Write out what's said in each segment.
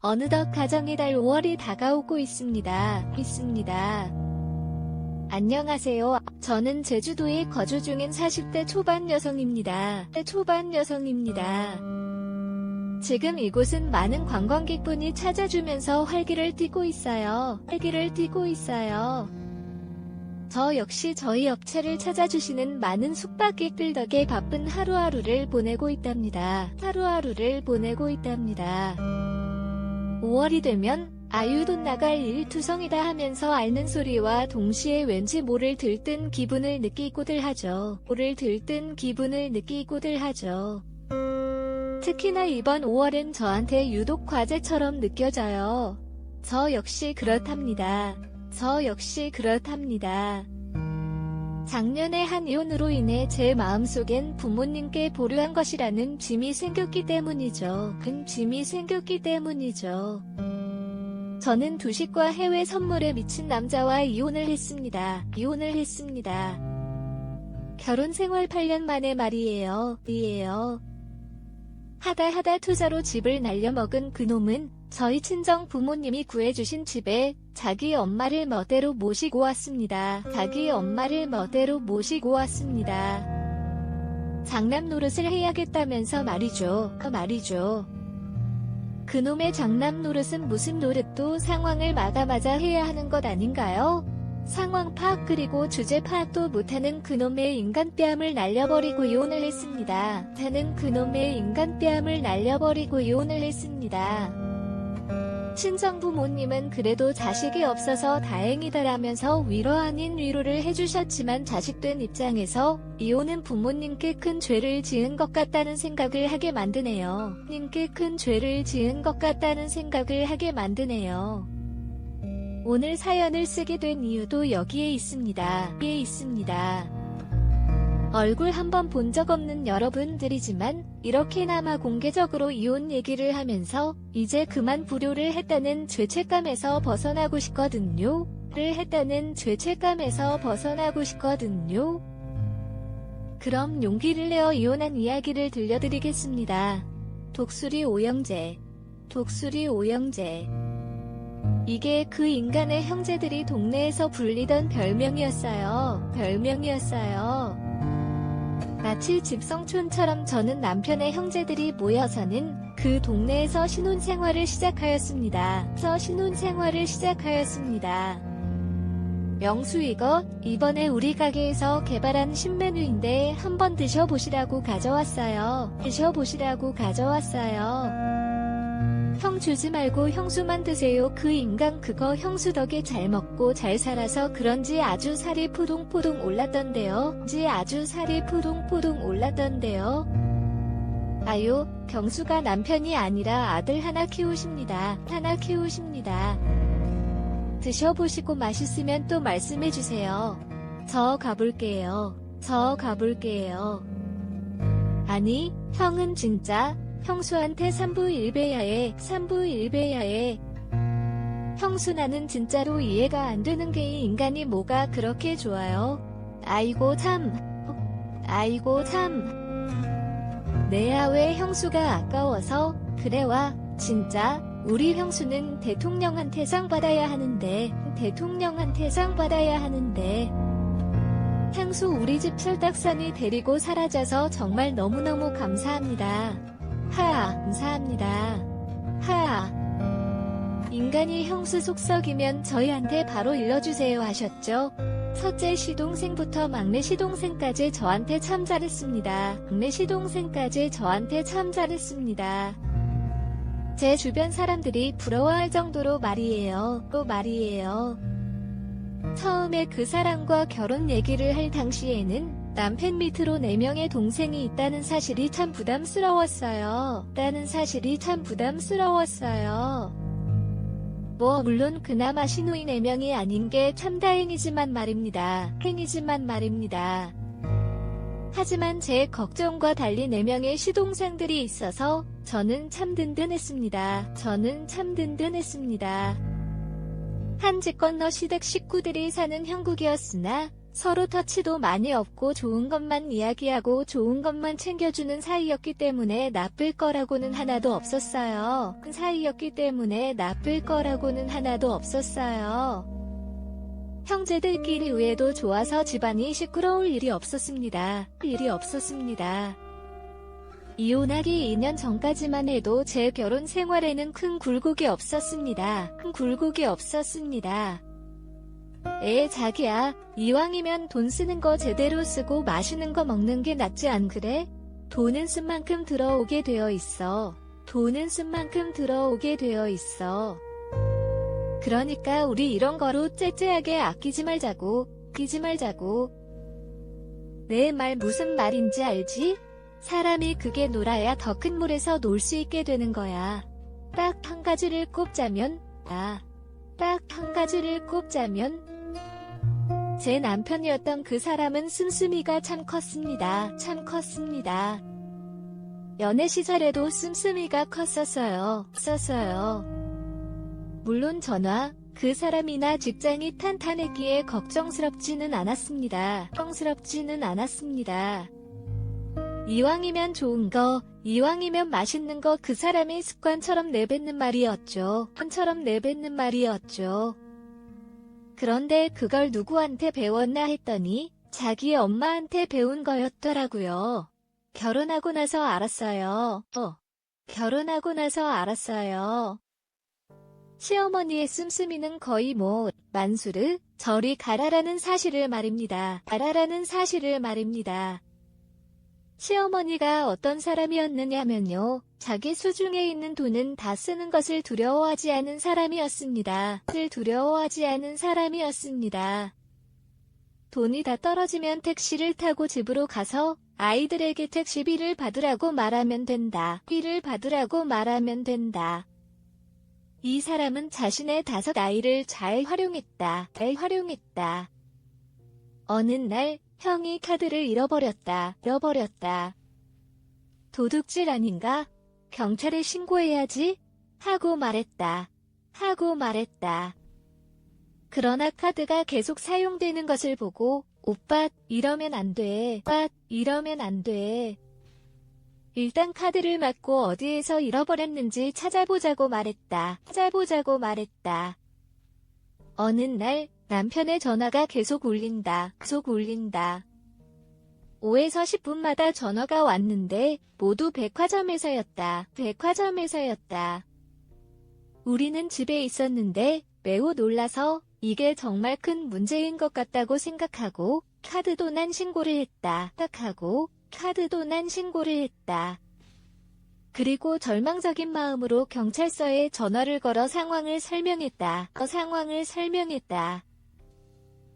어느덧 가정의 달 5월이 다가오고 있습니다. 안녕하세요. 저는 제주도에 거주 중인 40대 초반 여성입니다. 지금 이곳은 많은 관광객분이 찾아주면서 활기를 띠고 있어요. 저 역시 저희 업체를 찾아주시는 많은 숙박객들 덕에 바쁜 하루하루를 보내고 있답니다. 5월이 되면 아유 돈 나갈 일투성이다 하면서 앓는 소리와 동시에 왠지 모를 들뜬 기분을 느끼고들 하죠. 특히나 이번 5월은 저한테 유독 과제처럼 느껴져요. 저 역시 그렇답니다. 작년에 한 이혼으로 인해 제 마음속엔 부모님께 보류한 것이라는 짐이 생겼기 때문이죠. 저는 두식과 해외 선물에 미친 남자와 이혼을 했습니다. 결혼 생활 8년 만에 말이에요. 하다 투자로 집을 날려먹은 그놈은 저희 친정 부모님이 구해주신 집에 자기 엄마를 멋대로 모시고 왔습니다. 장남 노릇을 해야겠다면서 말이죠. 그놈의 장남 노릇은 무슨 노릇도 상황을 마다마자 해야 하는 것 아닌가요? 상황 파악 그리고 주제 파악도 못하는 그놈의 인간뺨을 날려버리고 이혼을 했습니다. 친정 부모님은 그래도 자식이 없어서 다행이다라면서 위로 아닌 위로를 해주셨지만 자식된 입장에서 이혼은 부모님께 큰 죄를 지은 것 같다는 생각을 하게 만드네요. 오늘 사연을 쓰게 된 이유도 여기에 있습니다. 얼굴 한번 본 적 없는 여러분들이지만 이렇게나마 공개적으로 이혼 얘기를 하면서 이제 그만 불효를 했다는 죄책감에서 벗어나고 싶거든요. 그럼 용기를 내어 이혼한 이야기를 들려드리겠습니다. 독수리 오영재. 이게 그 인간의 형제들이 동네에서 불리던 별명이었어요. 마치 집성촌처럼 저는 남편의 형제들이 모여서는 그 동네에서 신혼생활을 시작하였습니다. 명수 이번에 우리 가게에서 개발한 신메뉴인데 한번 드셔보시라고 가져왔어요. 형 주지 말고 형수만 드세요. 그 인간 그거 형수 덕에 잘 먹고 잘 살아서 그런지 아주 살이 포동포동 올랐던데요. 아유, 경수가 남편이 아니라 아들 하나 키우십니다. 드셔보시고 맛있으면 또 말씀해주세요. 저 가볼게요. 아니, 형은 진짜 형수한테 3부 1배야에. 형수 나는 진짜로 이해가 안 되는 게 이 인간이 뭐가 그렇게 좋아요? 아이고 참. 내야 왜 형수가 아까워서 그래 와. 진짜 우리 형수는 대통령한테 상 받아야 하는데. 향수 우리 집 철딱선이 데리고 사라져서 정말 너무너무 감사합니다. 감사합니다. 인간이 형수 속썩이면 저희한테 바로 일러주세요 하셨죠? 첫째 시동생부터 막내 시동생까지 저한테 참 잘했습니다. 제 주변 사람들이 부러워할 정도로 말이에요. 처음에 그 사람과 결혼 얘기를 할 당시에는 남편 밑으로 4명의 동생이 있다는 사실이 참 부담스러웠어요. 물론 그나마 시누이 4명이 아닌 게 참 다행이지만 말입니다. 하지만 제 걱정과 달리 4명의 시동생들이 있어서 저는 참 든든했습니다. 한 집 건너 시댁 식구들이 사는 형국이었으나 서로 터치도 많이 없고 좋은 것만 이야기하고 좋은 것만 챙겨주는 사이였기 때문에 나쁠 거라고는 하나도 없었어요. 형제들끼리 의외도 좋아서 집안이 시끄러울 일이 없었습니다. 이혼하기 2년 전까지만 해도 제 결혼 생활에는 큰 굴곡이 없었습니다. 자기야, 이왕이면 돈 쓰는 거 제대로 쓰고 맛있는 거 먹는 게 낫지 안 그래? 돈은 쓴 만큼 들어오게 되어 있어. 그러니까 우리 이런 거로 째째하게 아끼지 말자고. 내 말 무슨 말인지 알지? 사람이 크게 놀아야 더 큰 물에서 놀 수 있게 되는 거야. 딱 한 가지를 꼽자면 제 남편이었던 그 사람은 씀씀이가 참 컸습니다. 연애 시절에도 씀씀이가 컸었어요. 물론 저나 그 사람이나 직장이 탄탄했기에 걱정스럽지는 않았습니다. 이왕이면 좋은 거, 이왕이면 맛있는 거 그 사람의 습관처럼 내뱉는 말이었죠. 그런데 그걸 누구한테 배웠나 했더니 자기 엄마한테 배운 거였더라고요. 결혼하고 나서 알았어요. 시어머니의 씀씀이는 거의 만수르, 저리 가라라는 사실을 말입니다. 시어머니가 어떤 사람이었느냐면요. 자기 수중에 있는 돈은 다 쓰는 것을 두려워하지 않은 사람이었습니다. 돈이 다 떨어지면 택시를 타고 집으로 가서 아이들에게 택시비를 받으라고 말하면 된다. 이 사람은 자신의 5 아이를 잘 활용했다. 어느 날 형이 카드를 잃어버렸다. 도둑질 아닌가? 경찰에 신고해야지 하고 말했다. 그러나 카드가 계속 사용되는 것을 보고 오빠, 이러면 안 돼. 일단 카드를 맞고 어디에서 잃어버렸는지 찾아보자고 말했다. 어느 날 남편의 전화가 계속 울린다. 5에서 10분마다 전화가 왔는데 모두 백화점에서였다. 우리는 집에 있었는데 매우 놀라서 이게 정말 큰 문제인 것 같다고 생각하고 카드도난 신고를 했다. 그리고 절망적인 마음으로 경찰서에 전화를 걸어 상황을 설명했다.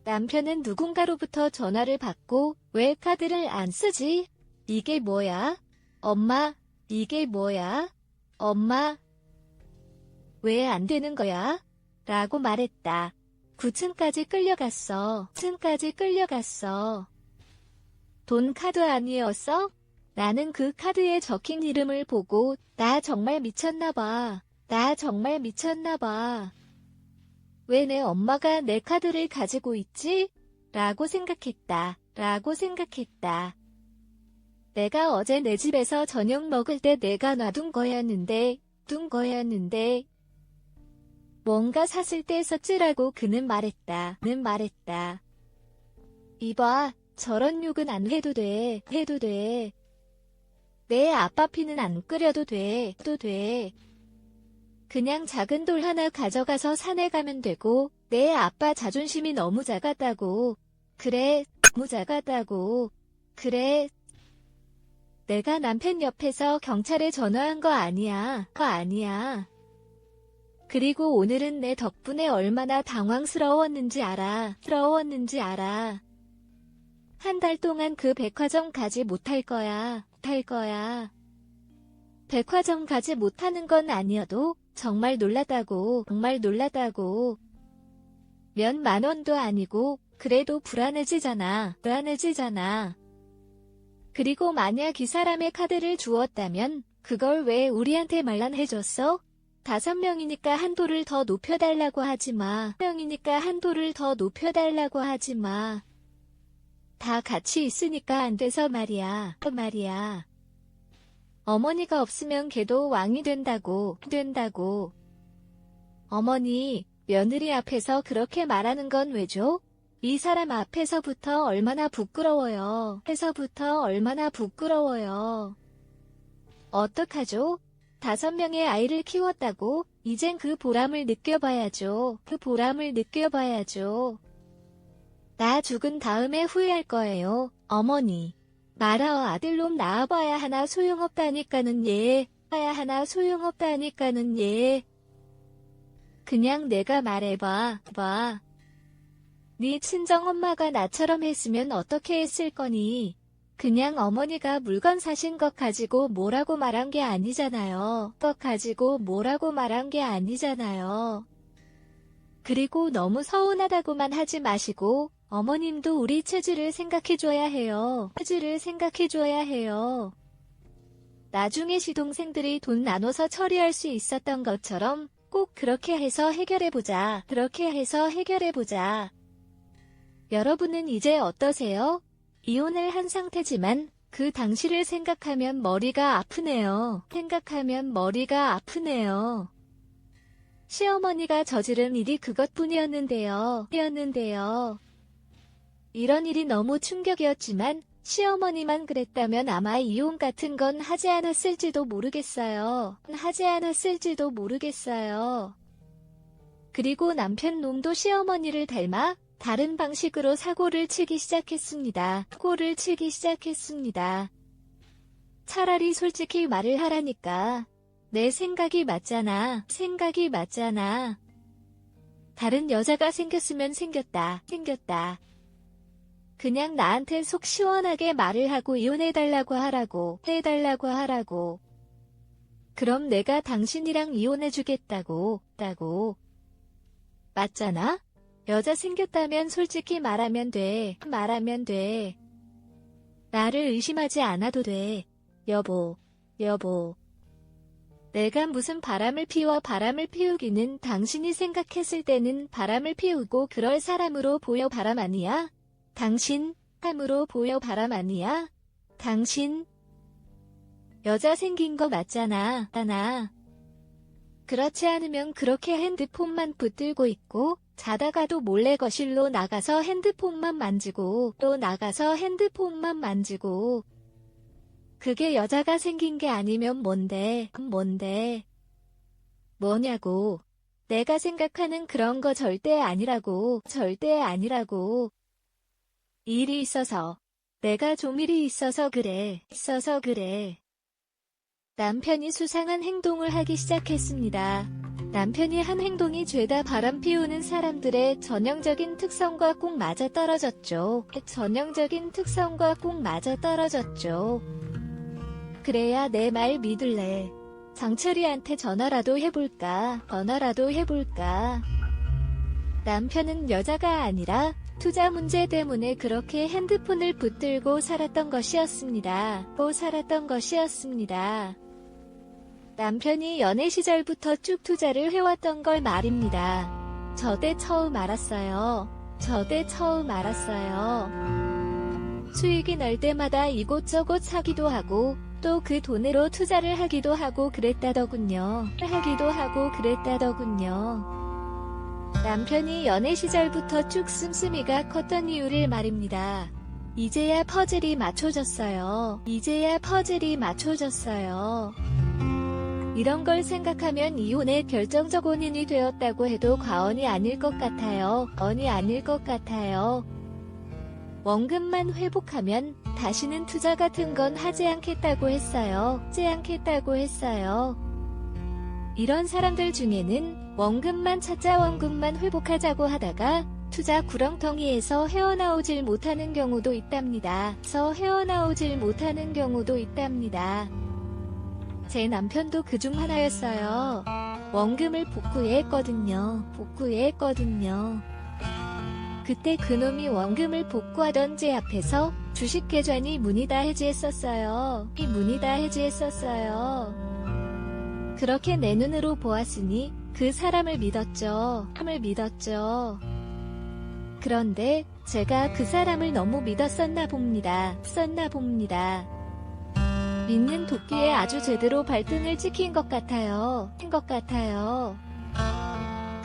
남편은 누군가로부터 전화를 받고 왜 카드를 안 쓰지? 이게 뭐야? 엄마, 이게 뭐야? 엄마, 왜 안 되는 거야? 라고 말했다. 9층까지 끌려갔어. 돈 카드 아니었어? 나는 그 카드에 적힌 이름을 보고 나 정말 미쳤나봐. 왜 내 엄마가 내 카드를 가지고 있지? 라고 생각했다. 내가 어제 내 집에서 저녁 먹을 때 내가 놔둔 거였는데 뭔가 샀을 때 썼지라고 그는 말했다. 이봐, 저런 욕은 안 해도 돼. 내 아빠 피는 안 끓여도 돼. 그냥 작은 돌 하나 가져가서 산에 가면 되고 내 아빠 자존심이 너무 작았다고. 그래, 너무 작았다고. 그래. 내가 남편 옆에서 경찰에 전화한 거 아니야. 그리고 오늘은 내 덕분에 얼마나 당황스러웠는지 알아. 한 달 동안 그 백화점 가지 못할 거야. 백화점 가지 못하는 건 아니어도 정말 놀랐다고. 몇만 원도 아니고 그래도 불안해지잖아. 그리고 만약 이 사람의 카드를 주었다면 그걸 왜 우리한테 말란 해줬어? 5명이니까 한도를 더 높여달라고 하지 마. 다 같이 있으니까 안 돼서 말이야. 어머니가 없으면 걔도 왕이 된다고. 어머니, 며느리 앞에서 그렇게 말하는 건 왜죠? 이 사람 앞에서부터 얼마나 부끄러워요. 어떡하죠? 5명의 아이를 키웠다고 이젠 그 보람을 느껴봐야죠. 나 죽은 다음에 후회할 거예요. 어머니. 말아 아들놈 낳아봐야 하나 소용없다니까는 예. 그냥 내가 말해봐. 네 친정엄마가 나처럼 했으면 어떻게 했을 거니? 그냥 어머니가 물건 사신 것 가지고 뭐라고 말한 게 아니잖아요. 그리고 너무 서운하다고만 하지 마시고 어머님도 우리 처지를 생각해줘야 해요. 나중에 시동생들이 돈 나눠서 처리할 수 있었던 것처럼 꼭 그렇게 해서 해결해보자. 여러분은 이제 어떠세요? 이혼을 한 상태지만 그 당시를 생각하면 머리가 아프네요. 시어머니가 저지른 일이 그것뿐이었는데요. 이런 일이 너무 충격이었지만 시어머니만 그랬다면 아마 이혼 같은 건 하지 않았을지도 모르겠어요. 그리고 남편 놈도 시어머니를 닮아 다른 방식으로 사고를 치기 시작했습니다. 차라리 솔직히 말을 하라니까. 내 생각이 맞잖아. 다른 여자가 생겼으면 생겼다. 그냥 나한테 속 시원하게 말을 하고 이혼해달라고 하라고. 그럼 내가 당신이랑 이혼해주겠다고. 맞잖아? 여자 생겼다면 솔직히 말하면 돼. 나를 의심하지 않아도 돼. 여보. 내가 무슨 바람을 피우기는 당신이 생각했을 때는 바람을 피우고 그럴 사람으로 보여. 바람 아니야? 당신 사람으로 보여. 바람 아니야? 당신 여자 생긴 거 맞잖아. 그렇지 않으면 그렇게 핸드폰만 붙들고 있고 자다가도 몰래 거실로 나가서 핸드폰만 만지고 그게 여자가 생긴 게 아니면 뭔데? 뭐냐고. 내가 생각하는 그런 거 절대 아니라고. 일이 있어서. 내가 좀 일이 있어서 그래. 남편이 수상한 행동을 하기 시작했습니다. 남편이 한 행동이 죄다 바람 피우는 사람들의 전형적인 특성과 꼭 맞아떨어졌죠. 그래야 내 말 믿을래. 장철이한테 전화라도 해볼까. 남편은 여자가 아니라 투자 문제 때문에 그렇게 핸드폰을 붙들고 살았던 것이었습니다. 남편이 연애 시절부터 쭉 투자를 해왔던 걸 말입니다. 저때 처음 알았어요. 수익이 날 때마다 이곳저곳 사기도 하고 또 그 돈으로 투자를 하기도 하고 그랬다더군요. 남편이 연애 시절부터 쭉 씀씀이가 컸던 이유를 말입니다. 이제야 퍼즐이 맞춰졌어요. 이런 걸 생각하면 이혼의 결정적 원인이 되었다고 해도 과언이 아닐 것 같아요. 원금만 회복하면 다시는 투자 같은 건 하지 않겠다고 했어요. 이런 사람들 중에는 원금만 찾자 원금만 회복하자고 하다가 투자 구렁텅이에서 헤어나오질 못하는 경우도 있답니다. 제 남편도 그중 하나였어요. 원금을 복구했거든요. 그때 그놈이 원금을 복구하던 제 앞에서 주식계좌니 문이 다 해지했었어요. 그렇게 내 눈으로 보았으니 그 사람을 믿었죠. 그런데 제가 그 사람을 너무 믿었었나 봅니다. 믿는 도끼에 아주 제대로 발등을 찍힌 것 같아요.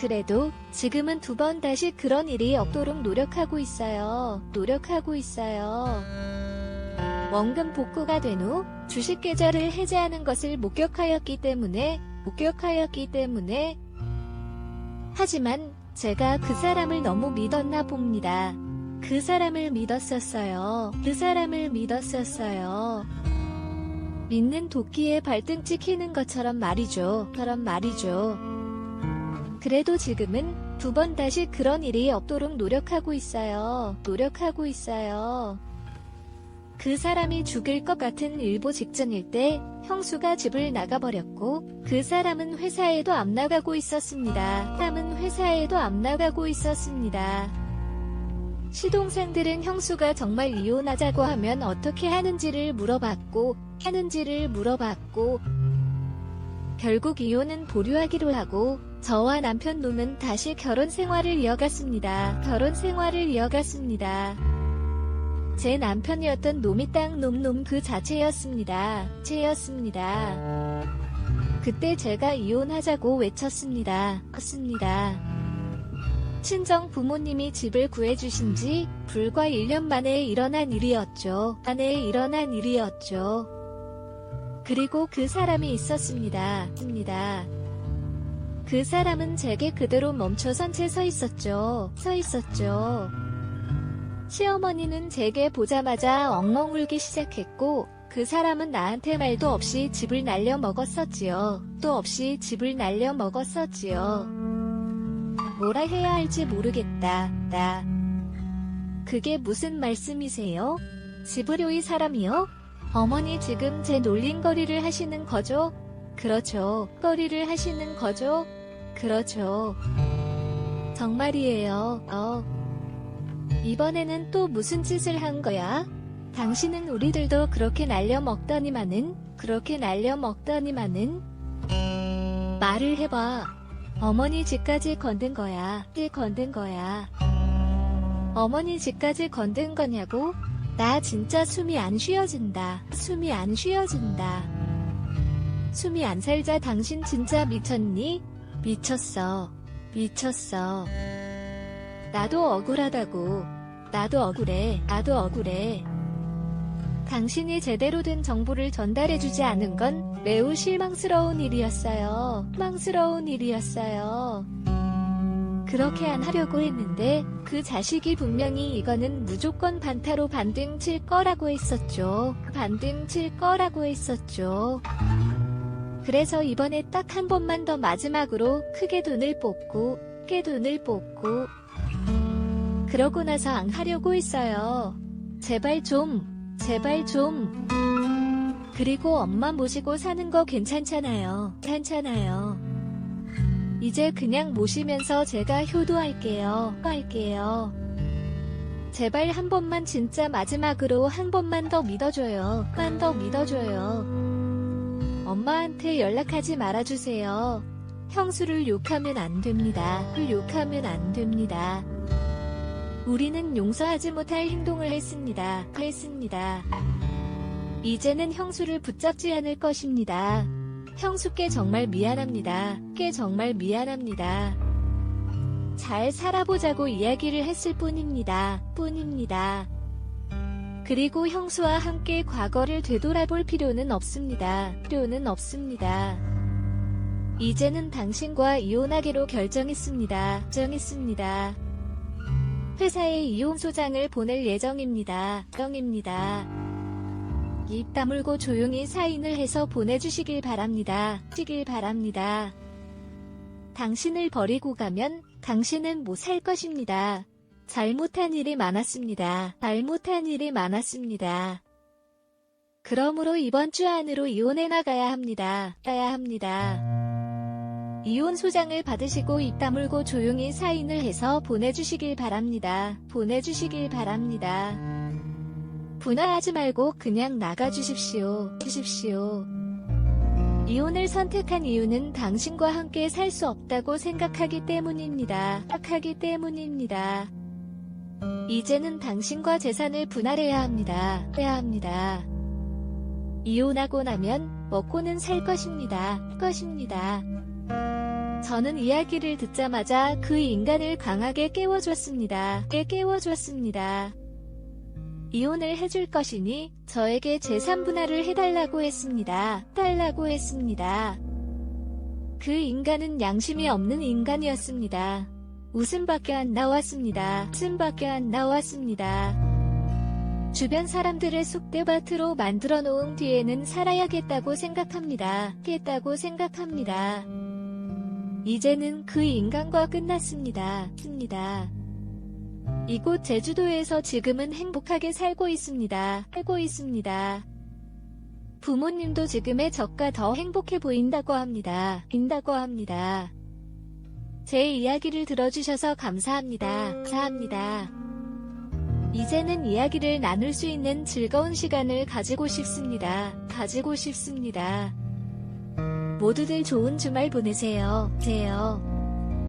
그래도 지금은 2번 다시 그런 일이 없도록 노력하고 있어요. 원금 복구가 된 후 주식 계좌를 해지하는 것을 목격하였기 때문에 하지만 제가 그 사람을 너무 믿었나 봅니다. 그 사람을 믿었었어요. 믿는 도끼에 발등 찍히는 것처럼 말이죠. 그래도 지금은 2번 다시 그런 일이 없도록 노력하고 있어요. 그 사람이 죽을 것 같은 일보 직전일 때 형수가 집을 나가버렸고 그 사람은 회사에도 안 나가고 있었습니다. 시동생들은 형수가 정말 이혼하자고 하면 어떻게 하는지를 물어봤고 결국 이혼은 보류하기로 하고 저와 남편 놈은 다시 결혼 생활을 이어갔습니다. 제 남편이었던 놈이 딱 놈 그 자체였습니다. 그때 제가 이혼하자고 외쳤습니다. 친정 부모님이 집을 구해주신 지 불과 1년 만에 일어난 일이었죠. 그리고 그 사람이 있었습니다. 그 사람은 제게 그대로 멈춰선 채 서 있었죠. 시어머니는 제게 보자마자 엉엉 울기 시작했고 그 사람은 나한테 말도 없이 집을 날려 먹었었지요. 뭐라 해야 할지 모르겠다. 그게 무슨 말씀이세요? 집으로이 사람이요? 어머니 지금 제 놀림거리를 하시는 거죠? 그렇죠. 그렇죠. 정말이에요. 이번에는 또 무슨 짓을 한 거야? 당신은 우리들도 그렇게 날려 먹더니만은 말을 해봐. 어머니 집까지 건든 거야. 어머니 집까지 건든 거냐고? 나 진짜 숨이 안 쉬어진다. 숨이 안 살자. 당신 진짜 미쳤니? 미쳤어. 나도 억울하다고. 나도 억울해. 당신이 제대로 된 정보를 전달해주지 않은 건 매우 실망스러운 일이었어요. 그렇게 안 하려고 했는데 그 자식이 분명히 이거는 무조건 반타로 반등 칠 거라고 했었죠. 그래서 이번에 딱 한 번만 더 마지막으로 크게 돈을 뽑고 그러고 나서 안 하려고 했어요. 제발 좀. 그리고 엄마 모시고 사는 거 괜찮잖아요. 이제 그냥 모시면서 제가 효도할게요. 제발 한 번만 진짜 마지막으로 한 번만 더 믿어줘요. 엄마한테 연락하지 말아주세요. 형수를 욕하면 안 됩니다. 우리는 용서하지 못할 행동을 했습니다. 이제는 형수를 붙잡지 않을 것입니다. 형수께 정말 미안합니다. 잘 살아보자고 이야기를 했을 뿐입니다. 그리고 형수와 함께 과거를 되돌아볼 필요는 없습니다. 이제는 당신과 이혼하기로 결정했습니다. 회사에 이혼 소장을 보낼 예정입니다. 입 다물고 조용히 사인을 해서 보내주시길 바랍니다. 당신을 버리고 가면 당신은 못 살 것입니다. 잘못한 일이 많았습니다. 그러므로 이번 주 안으로 이혼해 나가야 합니다. 이혼 소장을 받으시고 입 다물고 조용히 사인을 해서 보내주시길 바랍니다. 분화하지 말고 그냥 나가주십시오. 이혼을 선택한 이유는 당신과 함께 살 수 없다고 생각하기 때문입니다. 이제는 당신과 재산을 분할해야 합니다. 해야 합니다. 이혼하고 나면 먹고는 살 것입니다. 저는 이야기를 듣자마자 그 인간을 강하게 깨워줬습니다. 이혼을 해줄 것이니 저에게 재산 분할을 해달라고 했습니다. 그 인간은 양심이 없는 인간이었습니다. 웃음밖에 안 나왔습니다. 주변 사람들을 쑥대밭으로 만들어 놓은 뒤에는 살아야겠다고 생각합니다. 이제는 그 인간과 끝났습니다. 이곳 제주도에서 지금은 행복하게 살고 있습니다. 부모님도 지금의 저가 더 행복해 보인다고 합니다. 제 이야기를 들어주셔서 감사합니다. 이제는 이야기를 나눌 수 있는 즐거운 시간을 가지고 싶습니다. 모두들 좋은 주말 보내세요.